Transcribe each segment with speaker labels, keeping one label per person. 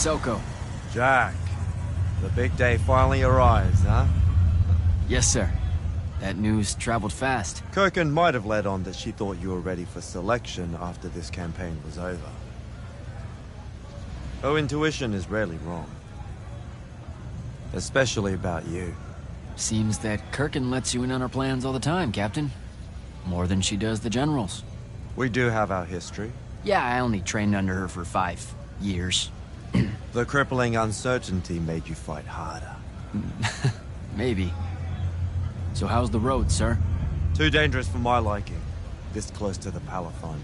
Speaker 1: Soko.
Speaker 2: Jack, the big day finally arrives, huh?
Speaker 1: Yes, sir. That news traveled fast.
Speaker 2: Kirkin might have led on that she thought you were ready for selection after this campaign was over. Her intuition is rarely wrong. Especially about you.
Speaker 1: Seems that Kirkin lets you in on her plans all the time, Captain. More than she does the generals.
Speaker 2: We do have our history.
Speaker 1: Yeah, I only trained under her for 5 years.
Speaker 2: The crippling uncertainty made you fight harder.
Speaker 1: Maybe. So how's the road, sir?
Speaker 2: Too dangerous for my liking. This close to the Palathon.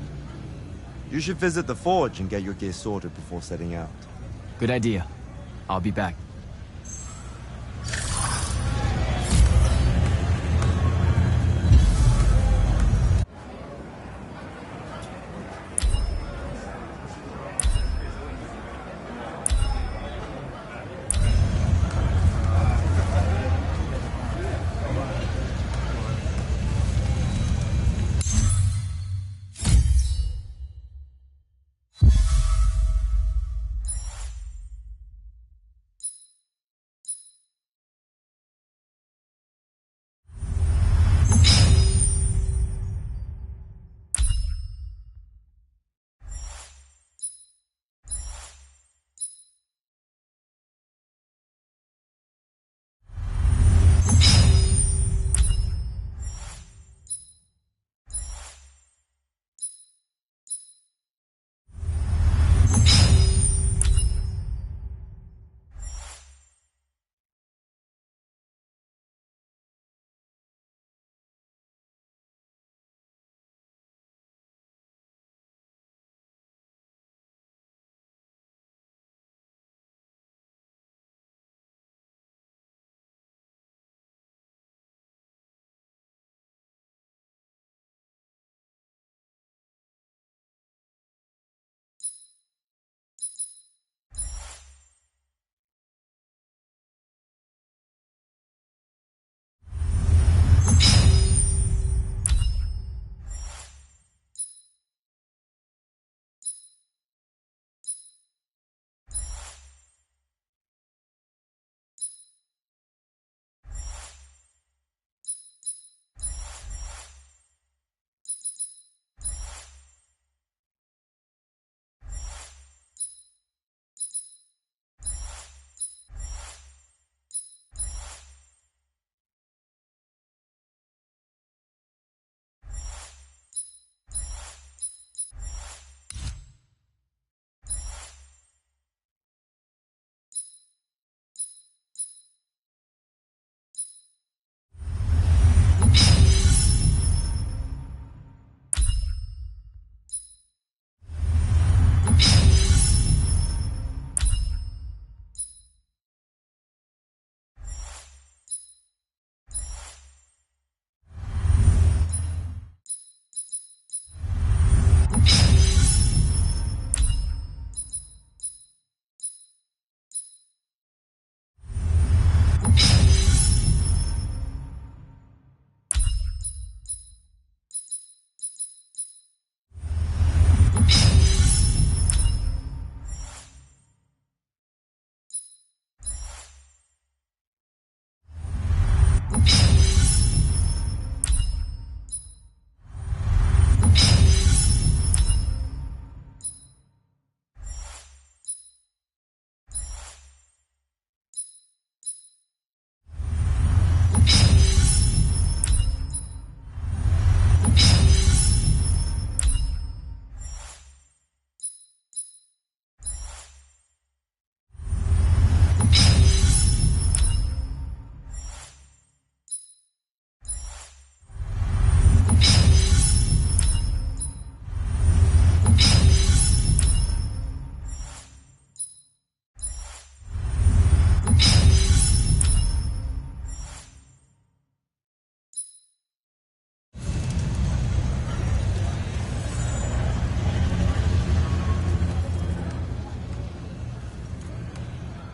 Speaker 2: You should visit the forge and get your gear sorted before setting out.
Speaker 1: Good idea. I'll be back.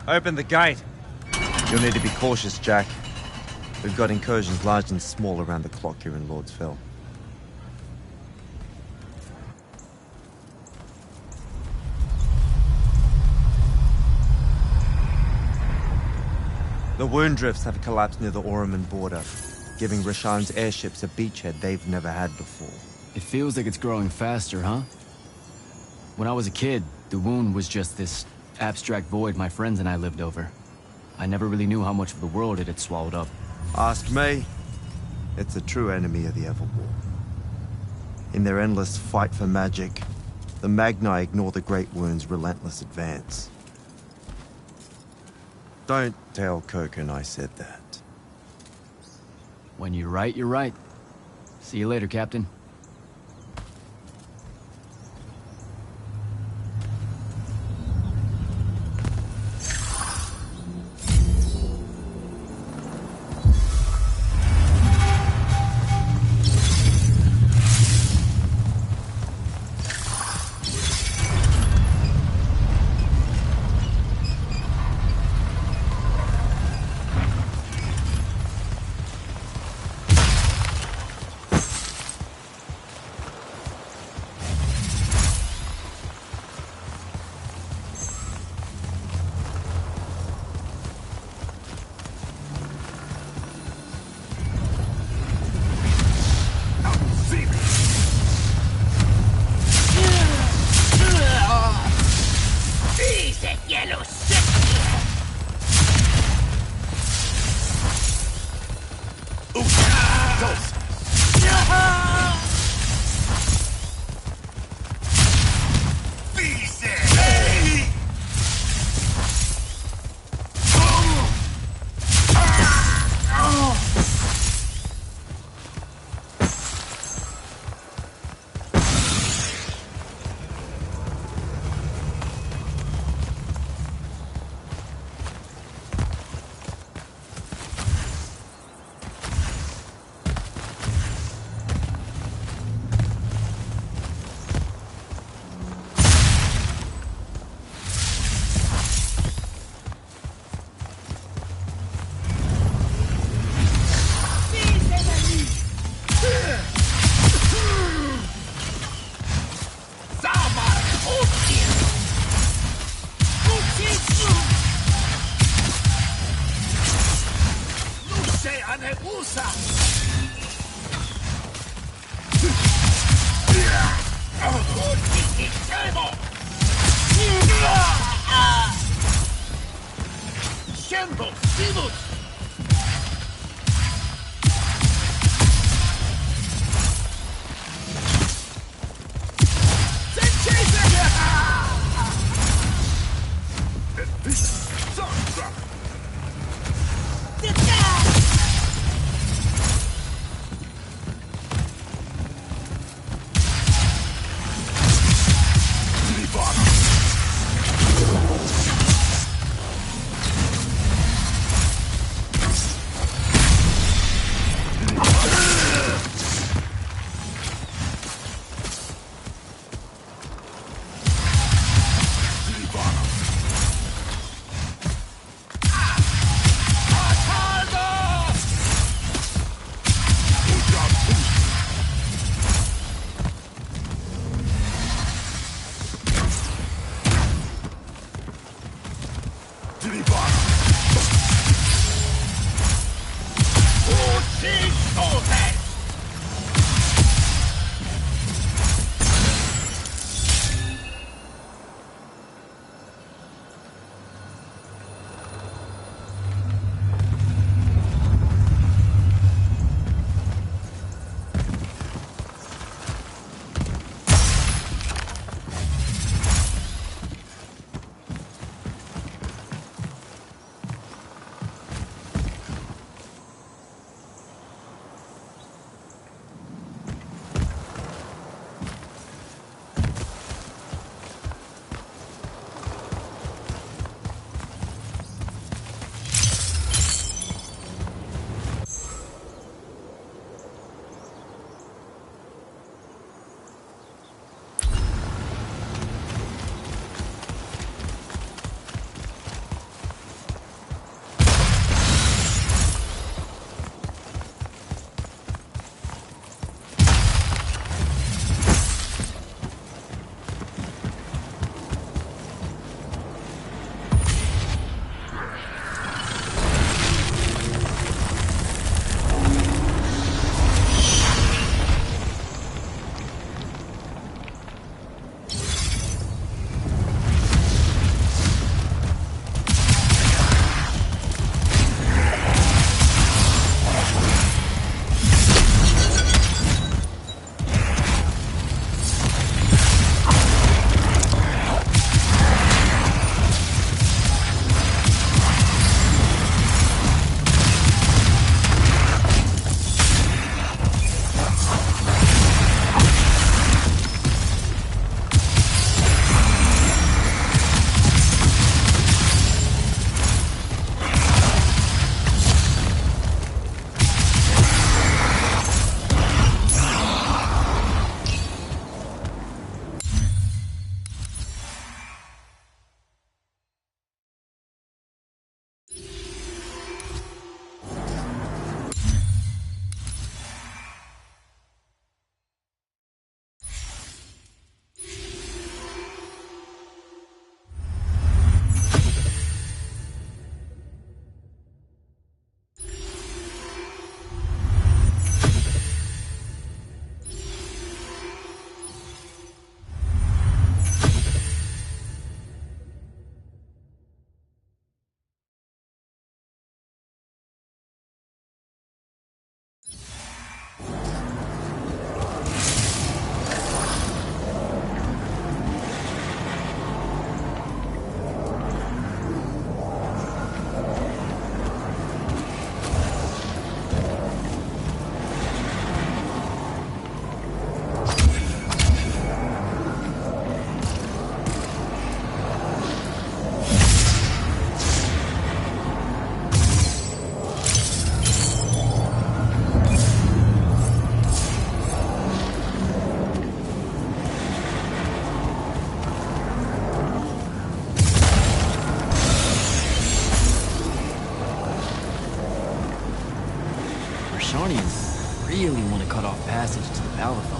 Speaker 2: Open the gate. You'll need to be cautious, Jack. We've got incursions large and small around the clock here in Lordsville. The wound drifts have collapsed near the Oraman border, giving Rashan's airships a beachhead they've never had before.
Speaker 1: It feels like it's growing faster, huh? When I was a kid, the wound was just this abstract void my friends and I lived over. I never really knew how much of the world it had swallowed up.
Speaker 2: Ask me. It's a true enemy of the Everwar. In their endless fight for magic, the Magni ignore the Great Wound's relentless advance. Don't tell Kirkin I said that.
Speaker 1: When you're right, you're right. See you later, Captain. Rashanians really want to cut off passage to the Palathon.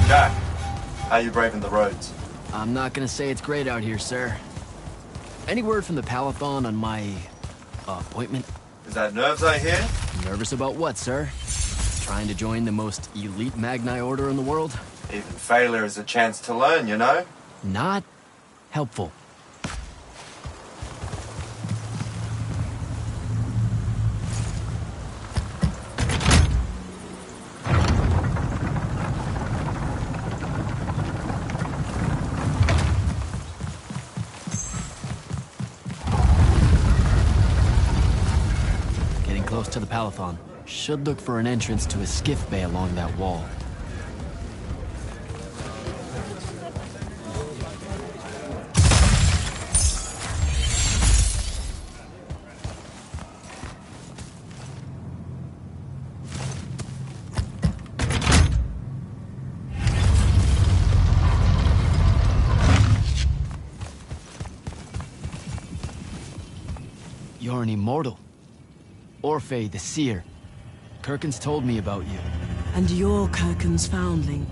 Speaker 2: Jack, how you braving the roads?
Speaker 1: I'm not gonna say it's great out here, sir. Any word from the Palathon on my appointment?
Speaker 2: Is that nerves I hear?
Speaker 1: Nervous about what, sir? Trying to join the most elite Magni order in the world?
Speaker 2: Even failure is a chance to learn, you know?
Speaker 1: Not helpful. Close to the Palathon. Should look for an entrance to a skiff bay along that wall. You're an immortal. Orphe the Seer. Kirkin's told me about you.
Speaker 3: And you're Kirkin's foundling,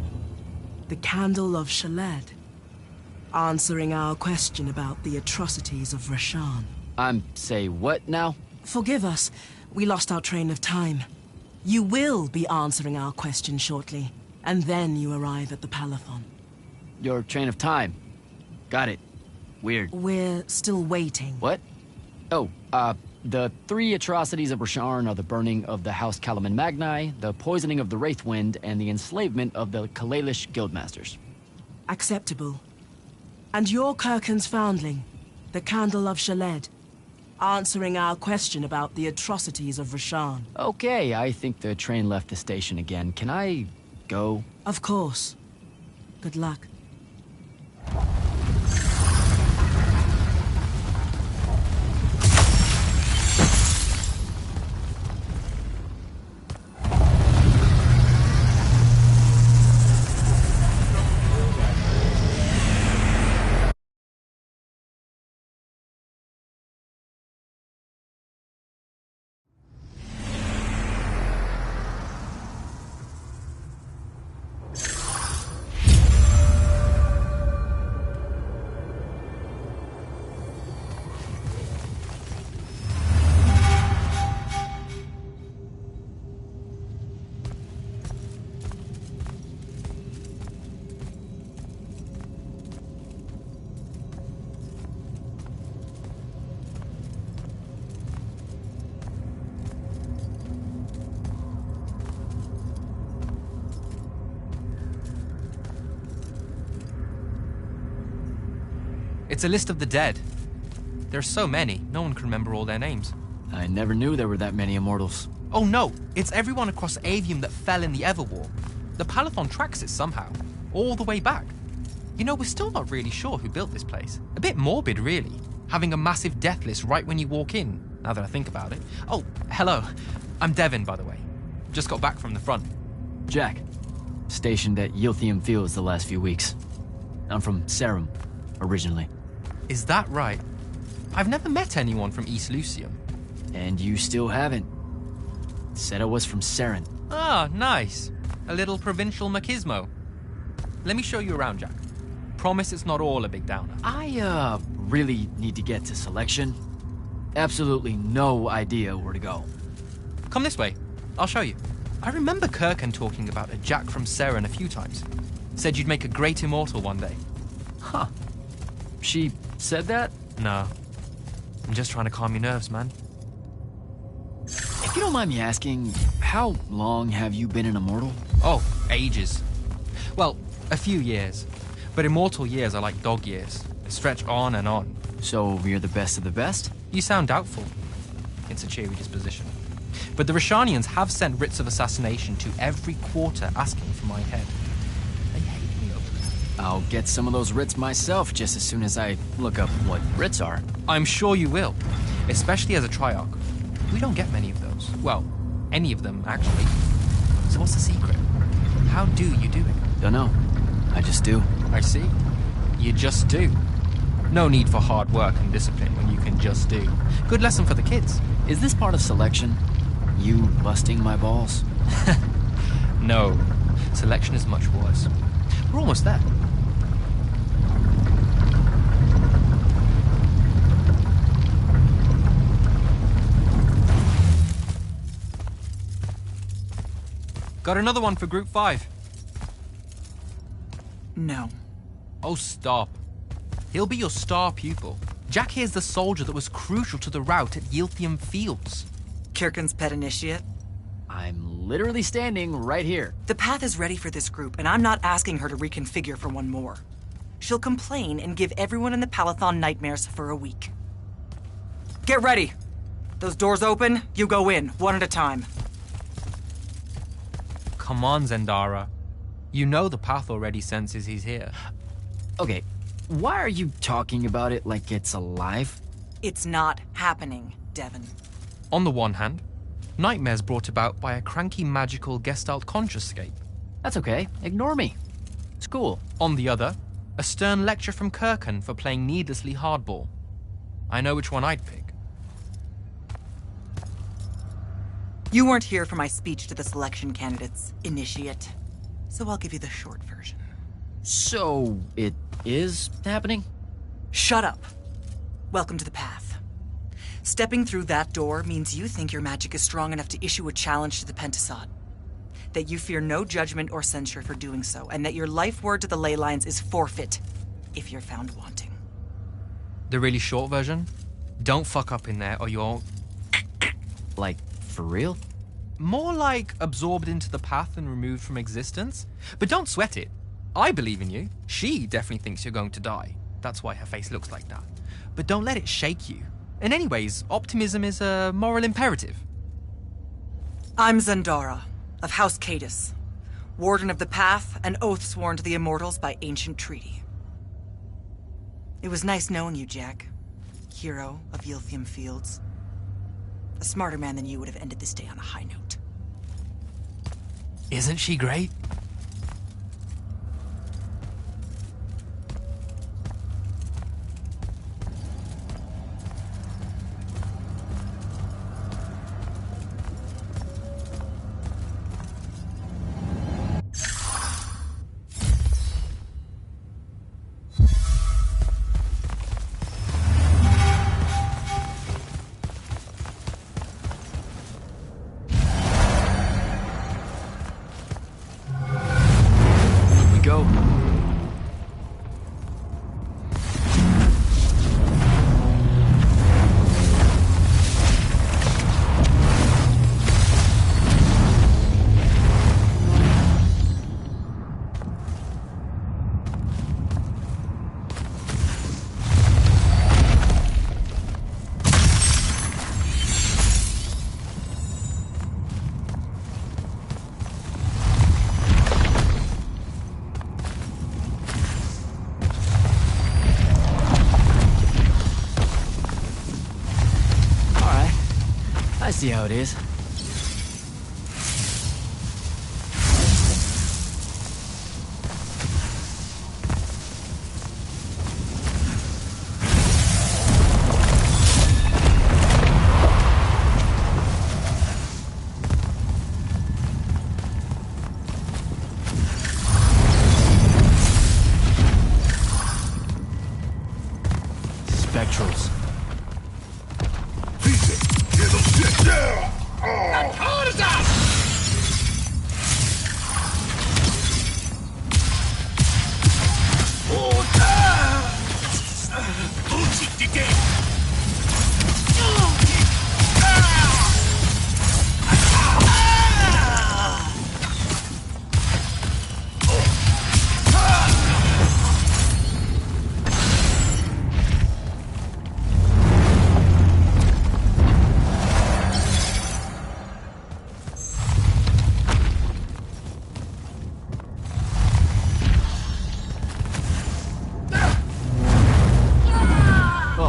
Speaker 3: the Candle of Shaled, answering our question about the atrocities of Rashan.
Speaker 1: Say what now?
Speaker 3: Forgive us, we lost our train of time. You will be answering our question shortly, and then you arrive at the Palathon.
Speaker 1: Your train of time. Got it. Weird.
Speaker 3: We're still waiting.
Speaker 1: What? Oh, the 3 atrocities of Rasharn are the burning of the House Kalaman Magni, the poisoning of the Wraithwind, and the enslavement of the Kalalish Guildmasters.
Speaker 3: Acceptable. And you're Kirkin's foundling, the Candle of Shaled, answering our question about the atrocities of Rasharn.
Speaker 1: Okay, I think the train left the station again. Can I go?
Speaker 3: Of course. Good luck.
Speaker 4: It's a list of the dead. There's so many, no one can remember all their names.
Speaker 1: I never knew there were that many immortals.
Speaker 4: Oh no, it's everyone across Aveum that fell in the Everwar. The Palathon tracks it somehow, all the way back. You know, we're still not really sure who built this place. A bit morbid, really, having a massive death list right when you walk in, now that I think about it. Oh, hello. I'm Devin, by the way. Just got back from the front.
Speaker 1: Jack. Stationed at Yilthium Fields the last few weeks. I'm from Serum, originally.
Speaker 4: Is that right? I've never met anyone from East Lucium.
Speaker 1: And you still haven't. Said I was from Seren.
Speaker 4: Ah, nice. A little provincial machismo. Let me show you around, Jack. Promise it's not all a big downer.
Speaker 1: I, really need to get to Selection. Absolutely no idea where to go.
Speaker 4: Come this way. I'll show you. I remember Kirkin talking about a Jack from Seren a few times. Said you'd make a great immortal one day.
Speaker 1: Huh. She said that?
Speaker 4: No. I'm just trying to calm your nerves, man.
Speaker 1: If you don't mind me asking, how long have you been an immortal?
Speaker 4: Oh, ages. Well, a few years. But immortal years are like dog years. They stretch on and on.
Speaker 1: So you're the best of the best?
Speaker 4: You sound doubtful. It's a cheery disposition. But the Rashanians have sent writs of assassination to every quarter asking for my head. They hate me over it.
Speaker 1: I'll get some of those writs myself just as soon as I look up what writs are.
Speaker 4: I'm sure you will, especially as a Triarch. We don't get many of those. Well, any of them, actually. So what's the secret? How do you do it?
Speaker 1: Don't know. I just do.
Speaker 4: I see. You just do. No need for hard work and discipline when you can just do. Good lesson for the kids.
Speaker 1: Is this part of selection? You busting my balls?
Speaker 4: No. Selection is much worse. We're almost there. Got another one for Group 5.
Speaker 5: No.
Speaker 4: Oh, stop. He'll be your star pupil. Jack here's the soldier that was crucial to the rout at Yilthium Fields.
Speaker 5: Kirkin's pet initiate?
Speaker 1: I'm literally standing right here.
Speaker 5: The path is ready for this group, and I'm not asking her to reconfigure for one more. She'll complain and give everyone in the Palathon nightmares for a week. Get ready! Those doors open, you go in, one at a time.
Speaker 4: Come on, Zendara. You know the path already senses he's here.
Speaker 1: Okay, why are you talking about it like it's alive?
Speaker 5: It's not happening, Devon.
Speaker 4: On the one hand, nightmares brought about by a cranky magical Gestalt consciouscape.
Speaker 1: That's okay, ignore me. It's cool.
Speaker 4: On the other, a stern lecture from Kirkin for playing needlessly hardball. I know which one I'd pick.
Speaker 5: You weren't here for my speech to the selection candidates, initiate. So I'll give you the short version.
Speaker 1: So, it is happening?
Speaker 5: Shut up. Welcome to the path. Stepping through that door means you think your magic is strong enough to issue a challenge to the Pentasod. That you fear no judgment or censure for doing so, and that your life word to the ley lines is forfeit if you're found wanting.
Speaker 4: The really short version? Don't fuck up in there or you're...
Speaker 1: Like, for real?
Speaker 4: More like absorbed into the path and removed from existence. But don't sweat it. I believe in you. She definitely thinks you're going to die. That's why her face looks like that. But don't let it shake you. And anyways, optimism is a moral imperative.
Speaker 5: I'm Zendara, of House Cadus, Warden of the Path, and oath sworn to the Immortals by ancient treaty. It was nice knowing you, Jack. Hero of Yilthium Fields. A smarter man than you would have ended this day on a high note.
Speaker 4: Isn't she great?
Speaker 1: Go. I see how it is. Spectrals.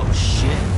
Speaker 1: Oh, shit.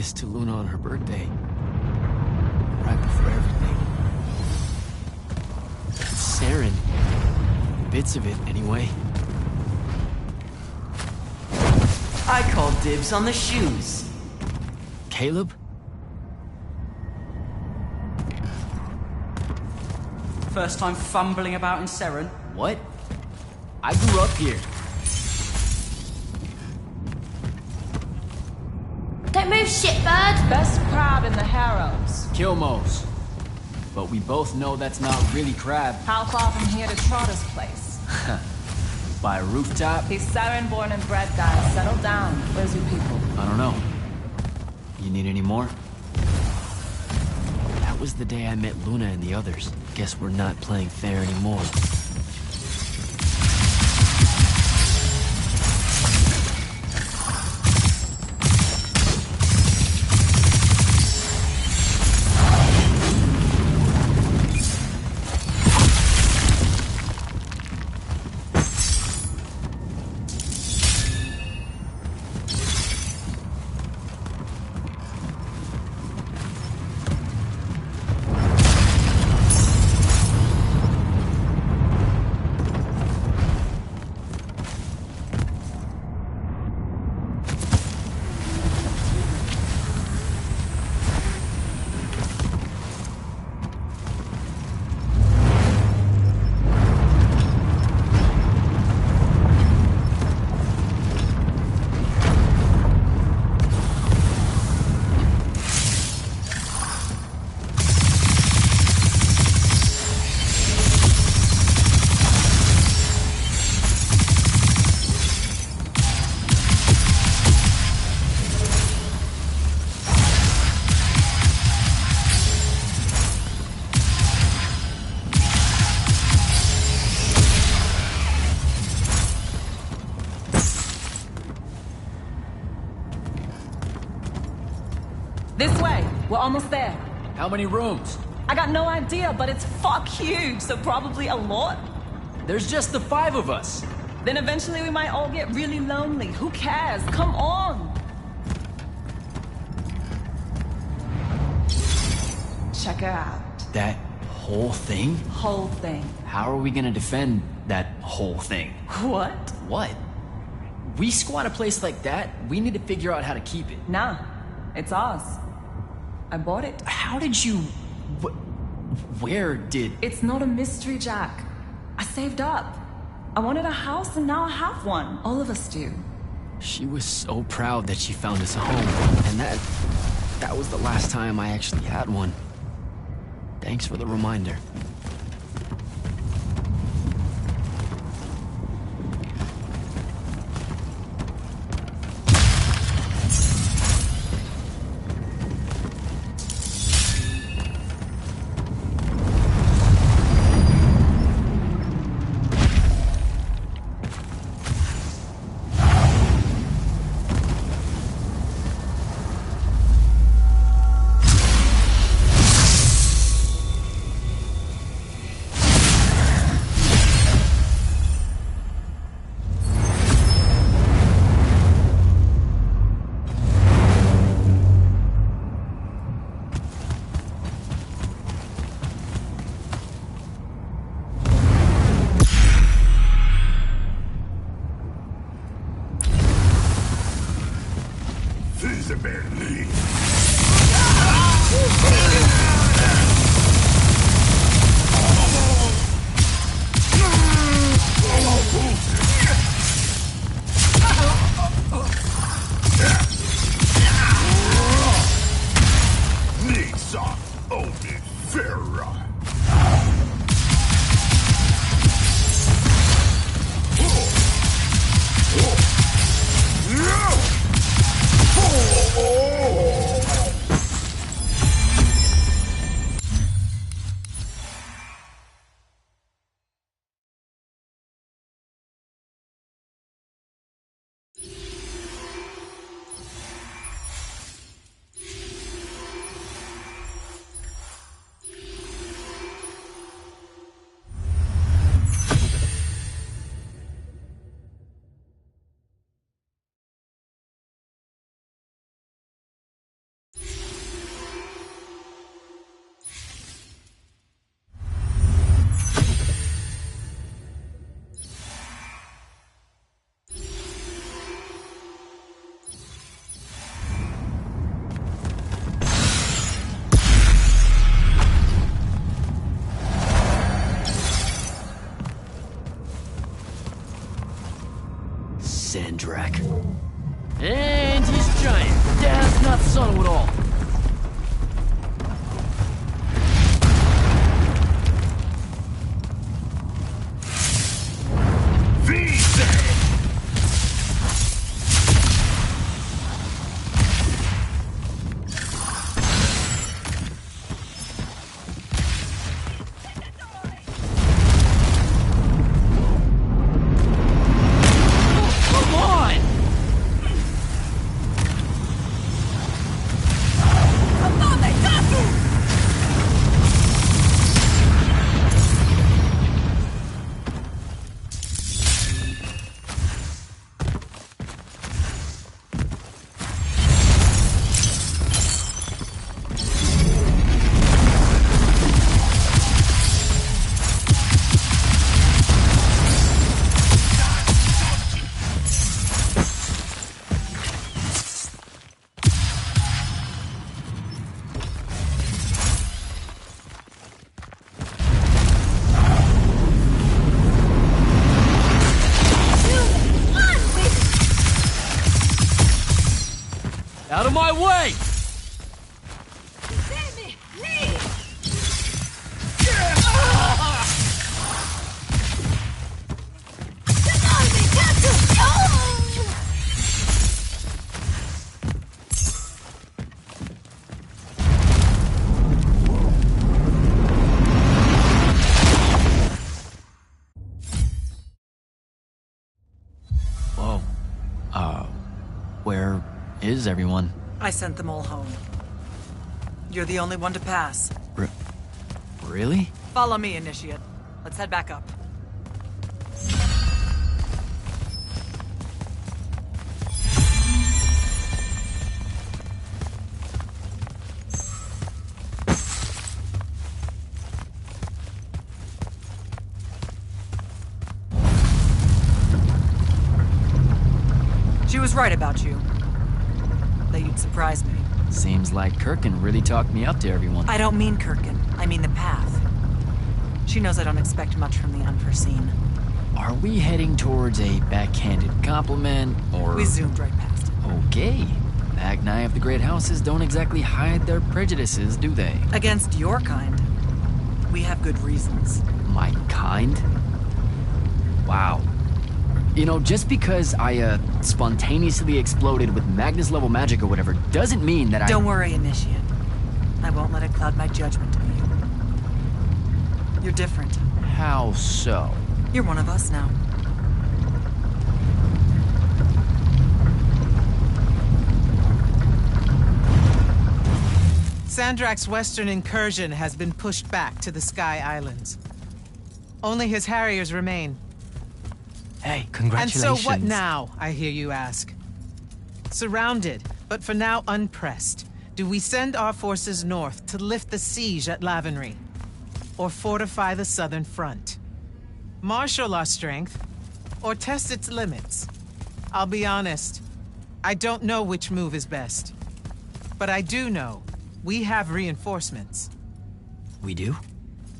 Speaker 1: this to Luna on her birthday. Right before everything. Saren. Bits of it, anyway.
Speaker 6: I call dibs on the shoes.
Speaker 1: Caleb?
Speaker 6: First time fumbling about in Seren.
Speaker 1: What? I grew up here.
Speaker 7: Don't move, shitbird!
Speaker 8: Best crab in the Harrows.
Speaker 1: Kilmos. But we both know that's not really crab.
Speaker 8: How far from here to Trotter's place?
Speaker 1: By a rooftop?
Speaker 8: These Saren born and bred guys, settle down. Where's your people?
Speaker 1: I don't know. You need any more? That was the day I met Luna and the others. Guess we're not playing fair anymore.
Speaker 8: This way. We're almost there.
Speaker 1: How many rooms?
Speaker 8: I got no idea, but it's fuck huge, so probably a lot.
Speaker 1: There's just the 5 of us.
Speaker 8: Then eventually we might all get really lonely. Who cares? Come on! Check her out.
Speaker 1: That whole thing?
Speaker 8: Whole thing.
Speaker 1: How are we gonna defend that whole thing?
Speaker 8: What?
Speaker 1: What? We squat a place like that, we need to figure out how to keep it.
Speaker 8: Nah. It's ours. I bought it.
Speaker 1: How did you... Where did...
Speaker 8: It's not a mystery, Jack. I saved up. I wanted a house and now I have one. All of us do.
Speaker 1: She was so proud that she found us a home. And that was the last time I actually had one. Thanks for the reminder. Zabrak. And he's giant. That's not subtle at all. Out of my way! Whoa. Where is everyone?
Speaker 5: I sent them all home. You're the only one to pass.
Speaker 1: Really?
Speaker 5: Follow me, Initiate. Let's head back up. She was right about you. That you'd surprise me.
Speaker 1: Seems like Kirkin really talked me up to everyone.
Speaker 5: I don't mean Kirkin. I mean the path. She knows I don't expect much from the unforeseen.
Speaker 1: Are we heading towards a backhanded compliment, or...?
Speaker 5: We zoomed right past it.
Speaker 1: Okay. Magni of the Great Houses don't exactly hide their prejudices, do they?
Speaker 5: Against your kind. We have good reasons.
Speaker 1: My kind? Wow. You know, just because I, spontaneously exploded with Magnus-level magic or whatever, doesn't mean that
Speaker 5: Don't worry, Initiate. I won't let it cloud my judgment of you. You're different.
Speaker 1: How so?
Speaker 5: You're one of us now.
Speaker 9: Sandrak's western incursion has been pushed back to the Sky Islands. Only his Harriers remain.
Speaker 1: Hey, congratulations.
Speaker 9: And so what now, I hear you ask? Surrounded, but for now unpressed, do we send our forces north to lift the siege at Lavenry? Or fortify the southern front? Marshal our strength, or test its limits? I'll be honest, I don't know which move is best. But I do know we have reinforcements.
Speaker 1: We do?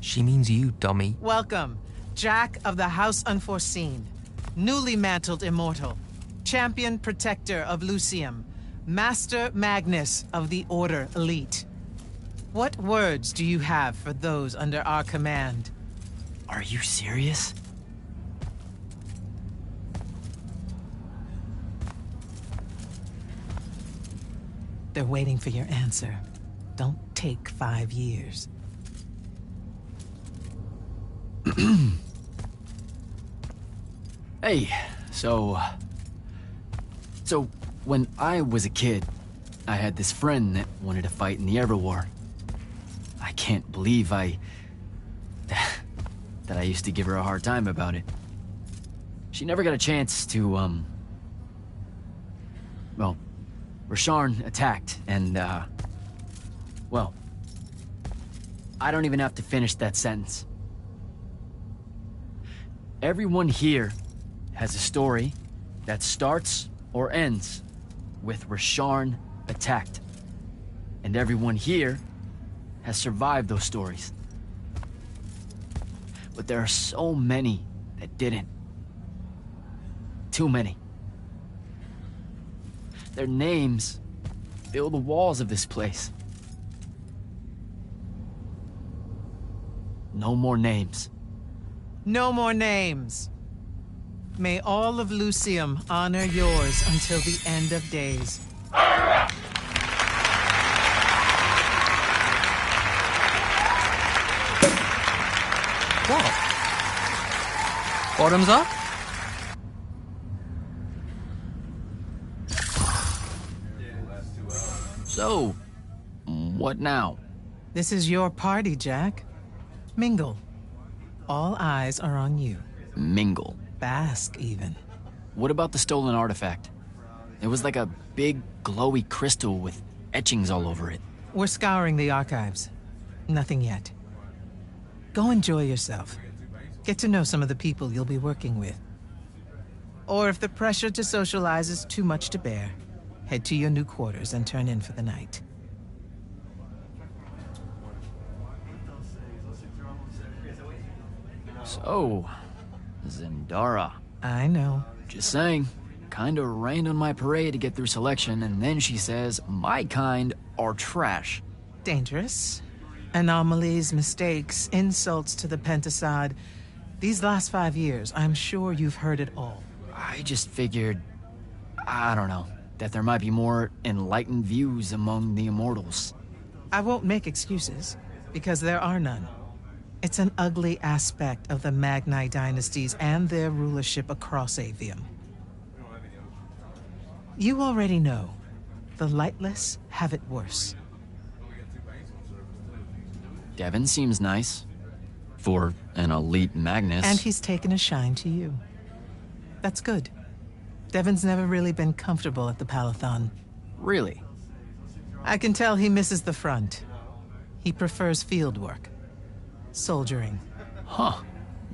Speaker 4: She means you, dummy.
Speaker 9: Welcome, Jack of the House Unforeseen. Newly mantled immortal, champion protector of Lucium, Master Magnus of the Order Elite. What words do you have for those under our command?
Speaker 1: Are you serious?
Speaker 9: They're waiting for your answer. Don't take 5 years.
Speaker 1: Hey, so when I was a kid, I had this friend that wanted to fight in the Everwar. I can't believe that I used to give her a hard time about it. She never got a chance to, well, Rasharn attacked, and, well, I don't even have to finish that sentence. Everyone here has a story that starts or ends with Rasharn attacked. And everyone here has survived those stories. But there are so many that didn't. Too many. Their names fill the walls of this place. No more names.
Speaker 9: No more names. May all of Lucium honor yours until the end of days.
Speaker 4: What? Bottoms up?
Speaker 1: So, what now?
Speaker 9: This is your party, Jack. Mingle. All eyes are on you.
Speaker 1: Mingle.
Speaker 9: Bask, even.
Speaker 1: What about the stolen artifact? It was like a big, glowy crystal with etchings all over it.
Speaker 9: We're scouring the archives. Nothing yet. Go enjoy yourself. Get to know some of the people you'll be working with. Or if the pressure to socialize is too much to bear, head to your new quarters and turn in for the night.
Speaker 1: So, Zendara.
Speaker 9: I know.
Speaker 1: Just saying. Kinda rained on my parade to get through selection, and then she says my kind are trash.
Speaker 9: Dangerous. Anomalies, mistakes, insults to the Pentasod. These last 5 years, I'm sure you've heard it all.
Speaker 1: I just figured, I don't know, that there might be more enlightened views among the Immortals.
Speaker 9: I won't make excuses, because there are none. It's an ugly aspect of the Magni dynasties and their rulership across Aveum. You already know, the lightless have it worse.
Speaker 1: Devin seems nice. For an elite Magnus.
Speaker 9: And he's taken a shine to you. That's good. Devin's never really been comfortable at the Palathon.
Speaker 1: Really?
Speaker 9: I can tell he misses the front. He prefers field work. Soldiering.
Speaker 1: Huh.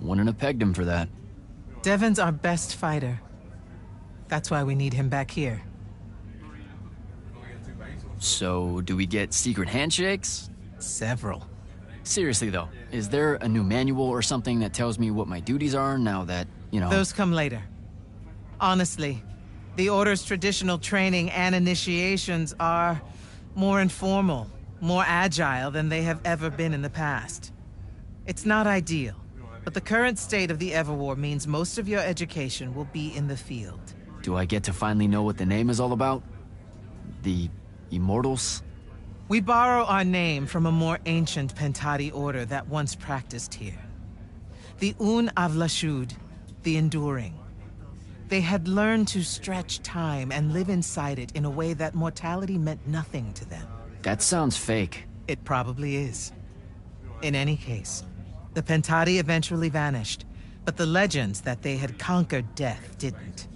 Speaker 1: Wouldn't have pegged him for that.
Speaker 9: Devin's our best fighter. That's why we need him back here.
Speaker 1: So, do we get secret handshakes?
Speaker 9: Several.
Speaker 1: Seriously though, is there a new manual or something that tells me what my duties are now that, you know...
Speaker 9: Those come later. Honestly, the Order's traditional training and initiations are more informal, more agile than they have ever been in the past. It's not ideal, but the current state of the Everwar means most of your education will be in the field.
Speaker 1: Do I get to finally know what the name is all about? The Immortals?
Speaker 9: We borrow our name from a more ancient Pentati order that once practiced here. The Un Avlashud, the Enduring. They had learned to stretch time and live inside it in a way that mortality meant nothing to them.
Speaker 1: That sounds fake.
Speaker 9: It probably is. In any case, the Pentati eventually vanished, but the legends that they had conquered death didn't.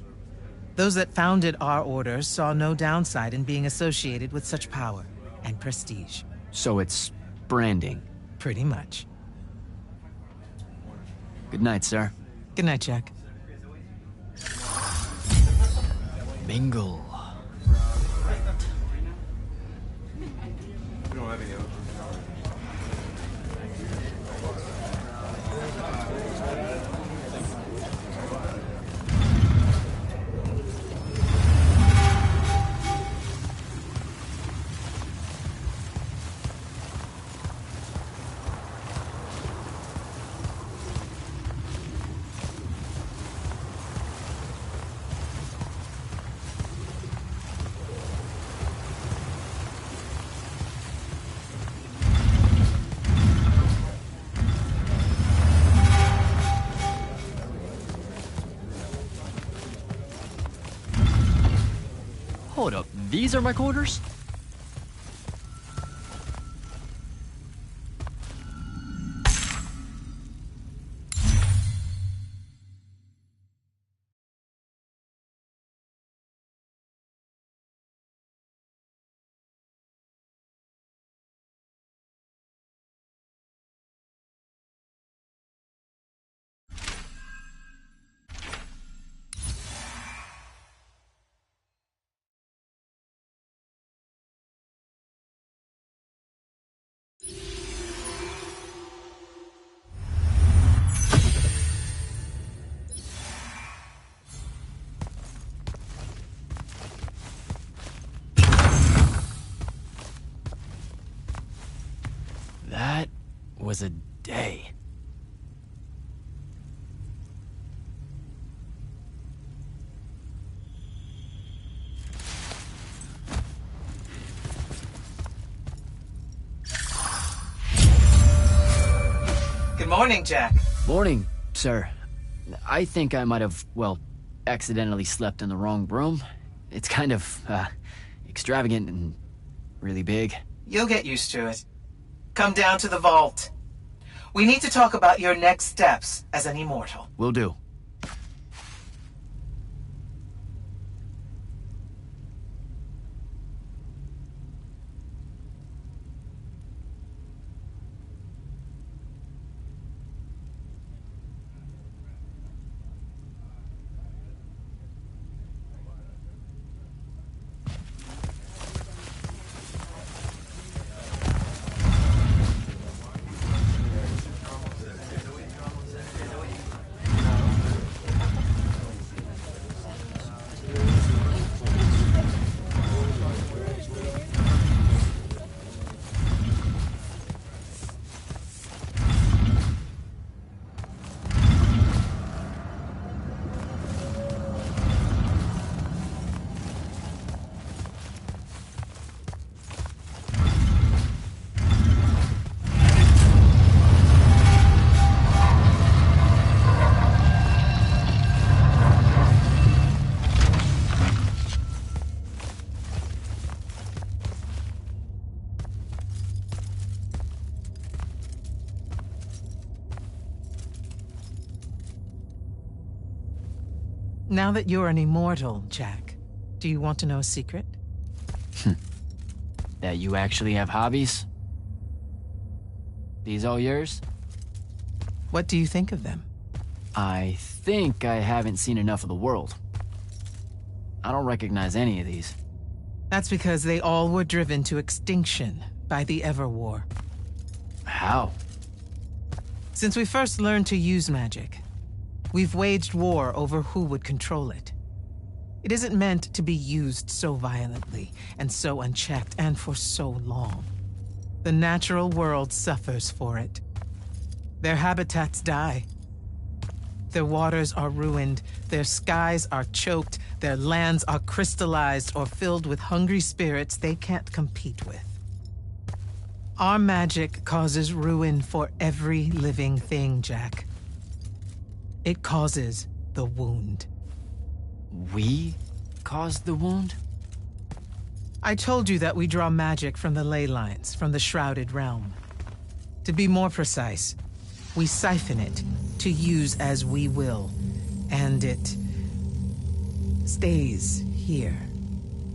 Speaker 9: Those that founded our order saw no downside in being associated with such power and prestige.
Speaker 1: So it's branding.
Speaker 9: Pretty much.
Speaker 1: Good night, sir.
Speaker 9: Good night, Jack.
Speaker 1: Mingle. Hold up, these are my quarters? was a day.
Speaker 9: Good morning, Jack.
Speaker 1: Morning, sir. I think I might have, well, accidentally slept in the wrong room. It's kind of, extravagant and really big.
Speaker 9: You'll get used to it. Come down to the vault. We need to talk about your next steps as an immortal.
Speaker 1: Will do.
Speaker 9: Now that you're an immortal, Jack, do you want to know a secret?
Speaker 1: That you actually have hobbies? These all yours?
Speaker 9: What do you think of them?
Speaker 1: I think I haven't seen enough of the world. I don't recognize any of these.
Speaker 9: That's because they all were driven to extinction by the Everwar.
Speaker 1: How?
Speaker 9: Since we first learned to use magic, we've waged war over who would control it. It isn't meant to be used so violently and so unchecked and for so long. The natural world suffers for it. Their habitats die. Their waters are ruined, their skies are choked, their lands are crystallized or filled with hungry spirits they can't compete with. Our magic causes ruin for every living thing, Jack. It causes the wound.
Speaker 1: We caused the wound?
Speaker 9: I told you that we draw magic from the ley lines, from the Shrouded Realm. To be more precise, we siphon it to use as we will, and it stays here.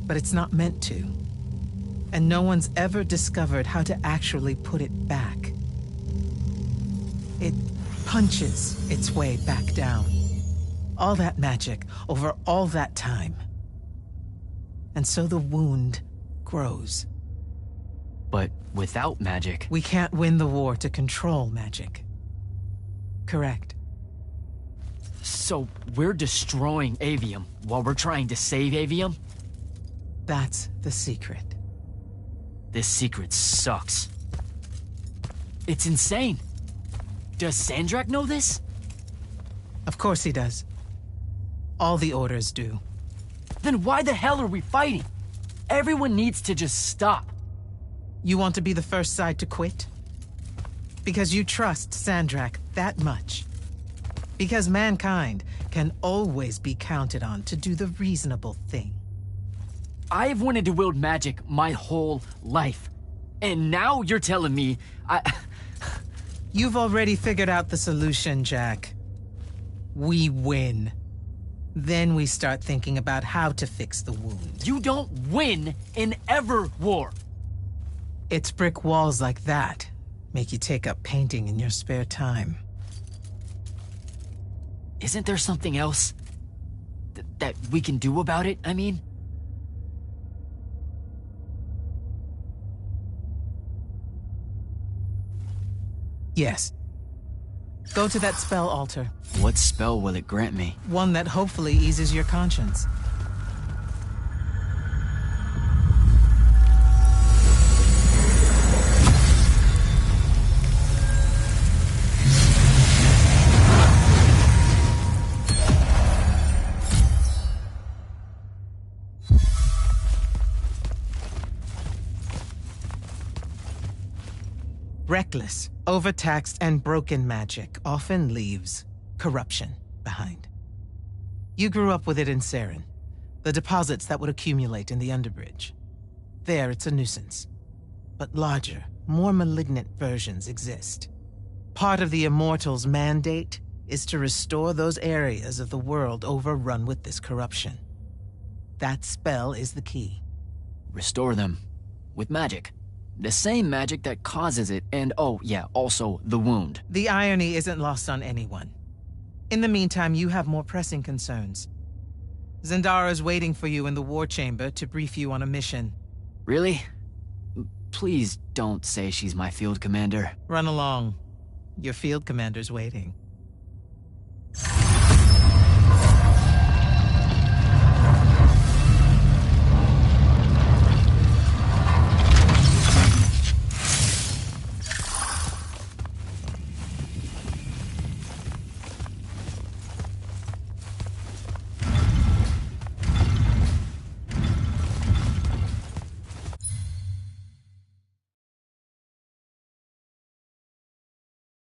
Speaker 9: But it's not meant to. And no one's ever discovered how to actually put it back. It punches its way back down. All that magic over all that time. And so the wound grows.
Speaker 1: But without magic...
Speaker 9: We can't win the war to control magic. Correct.
Speaker 1: So we're destroying Aveum while we're trying to save Aveum?
Speaker 9: That's the secret.
Speaker 1: This secret sucks. It's insane. Does Sandrak know this?
Speaker 9: Of course he does. All the orders do.
Speaker 1: Then why the hell are we fighting? Everyone needs to just stop.
Speaker 9: You want to be the first side to quit? Because you trust Sandrak that much. Because mankind can always be counted on to do the reasonable thing.
Speaker 1: I've wanted to wield magic my whole life. And now you're telling me
Speaker 9: You've already figured out the solution, Jack. We win. Then we start thinking about how to fix the wound.
Speaker 1: You don't win in Everwar.
Speaker 9: It's brick walls like that make you take up painting in your spare time.
Speaker 1: Isn't there something else that we can do about it, I mean?
Speaker 9: Yes. Go to that spell altar.
Speaker 1: What spell will it grant me?
Speaker 9: One that hopefully eases your conscience. Reckless, overtaxed, and broken magic often leaves corruption behind. You grew up with it in Saren, the deposits that would accumulate in the Underbridge. There, it's a nuisance. But larger, more malignant versions exist. Part of the Immortals' mandate is to restore those areas of the world overrun with this corruption. That spell is the key.
Speaker 1: Restore them. With magic. The same magic that causes it, and oh yeah, also the wound.
Speaker 9: The irony isn't lost on anyone. In the meantime, you have more pressing concerns. Zendara's waiting for you in the war chamber to brief you on a mission.
Speaker 1: Really? Please don't say she's my field commander.
Speaker 9: Run along. Your field commander's waiting.